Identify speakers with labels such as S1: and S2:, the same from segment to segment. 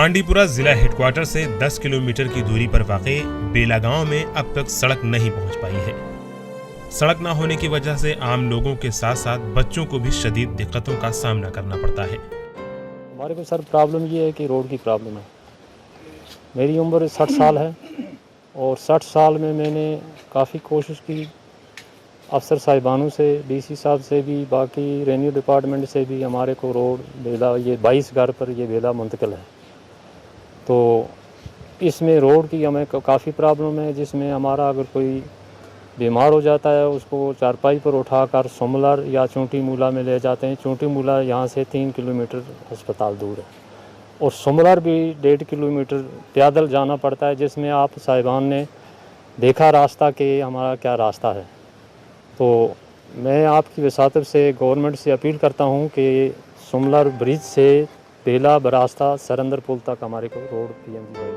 S1: बांडीपुरा जिला हेडक्वार्टर से 10 किलोमीटर की दूरी पर वाक़े बेला गांव में अब तक सड़क नहीं पहुंच पाई है। सड़क न होने की वजह से आम लोगों के साथ साथ बच्चों को भी शदीद दिक्कतों का सामना करना पड़ता है।
S2: हमारे को सर प्रॉब्लम ये है कि रोड की प्रॉब्लम है। मेरी उम्र 60 साल है और 60 साल में मैंने काफ़ी कोशिश की अफसर साहिबानों से, डीसी साहब से भी, बाकी रेवेन्यू डिपार्टमेंट से भी। हमारे को रोड बेला ये 22 घर पर ये बेला मुंतकिल है, तो इसमें रोड की हमें काफ़ी प्रॉब्लम है, जिसमें हमारा अगर कोई बीमार हो जाता है उसको चारपाई पर उठाकर सुमलर या चोटी मूला में ले जाते हैं। चोटी मूला यहाँ से 3 किलोमीटर अस्पताल दूर है और सुमलर भी 1.5 किलोमीटर पैदल जाना पड़ता है, जिसमें आप साहिबान ने देखा रास्ता कि हमारा क्या रास्ता है। तो मैं आपकी वसातत से गवर्नमेंट से अपील करता हूँ कि सुमलर ब्रिज से बेला बरास्ता सरंदर पुल तक हमारे को रोड PMGY।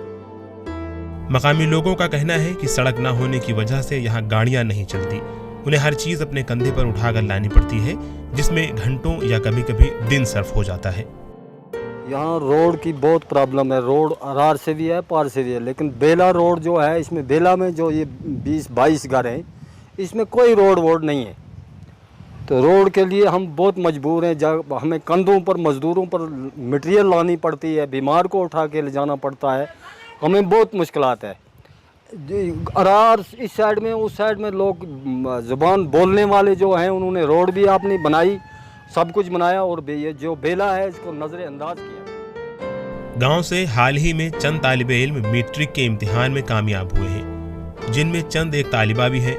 S1: मकामी लोगों का कहना है कि सड़क न होने की वजह से यहाँ गाड़ियाँ नहीं चलती। उन्हें हर चीज़ अपने कंधे पर उठाकर लानी पड़ती है, जिसमें घंटों या कभी कभी दिन सर्फ हो जाता है।
S3: यहाँ रोड की बहुत प्रॉब्लम है। रोड अरार से भी है, पार से भी है, लेकिन बेला रोड जो है, इसमें बेला में जो ये 20-22 घर हैं, इसमें कोई रोड नहीं है। तो रोड के लिए हम बहुत मजबूर हैं। जब हमें कंधों पर मज़दूरों पर मटेरियल लानी पड़ती है, बीमार को उठा के ले जाना पड़ता है, हमें बहुत मुश्किलात है। अरार इस साइड में, उस साइड में लोग ज़ुबान बोलने वाले जो हैं, उन्होंने रोड भी आपने बनाई, सब कुछ बनाया, और ये जो बेला है इसको नज़रअंदाज किया।
S1: गांव से हाल ही में चंद तालिबे इल्म मैट्रिक के इम्तिहान में कामयाब हुए हैं, जिनमें चंद एक तालिबा भी हैं।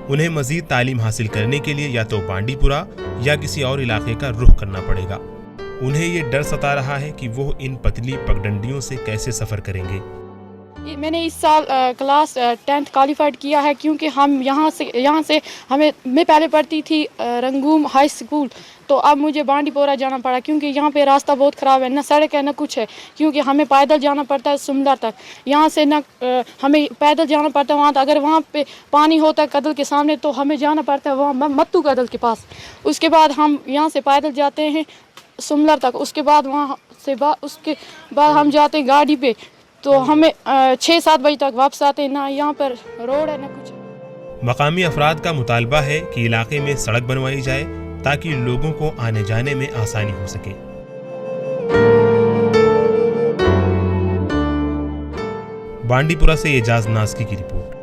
S1: उन्हें मजीद तालीम हासिल करने के लिए या तो बांडीपुरा या किसी और इलाके का रुख करना पड़ेगा। उन्हें ये डर सता रहा है कि वो इन पतली पगडंडियों से कैसे सफ़र करेंगे।
S4: मैंने इस साल क्लास 10th क्वालिफाइड किया है, क्योंकि हम यहाँ से मैं पहले पढ़ती थी रंगूम हाई स्कूल, तो अब मुझे बांडीपुरा जाना पड़ा, क्योंकि यहाँ पे रास्ता बहुत ख़राब है, ना सड़क है ना कुछ है। क्योंकि हमें पैदल जाना पड़ता है सुमलर तक, यहाँ से ना हमें पैदल जाना पड़ता है वहाँ तक। अगर वहाँ पे पानी होता है कदल के सामने, तो हमें जाना पड़ता है वहाँ मत्तू कदल के पास। उसके बाद हम यहाँ से पैदल जाते हैं सुमलर तक, उसके बाद उसके बाद हम जाते हैं गाड़ी पे, तो हमें 6-7 बजे तक वापस आते हैं। ना यहाँ पर रोड है ना कुछ।
S1: मकामी अफराद का मुतालबा है कि इलाके में सड़क बनवाई जाए ताकि लोगों को आने जाने में आसानी हो सके। बांडीपुरा से एजाज नाज़की की रिपोर्ट।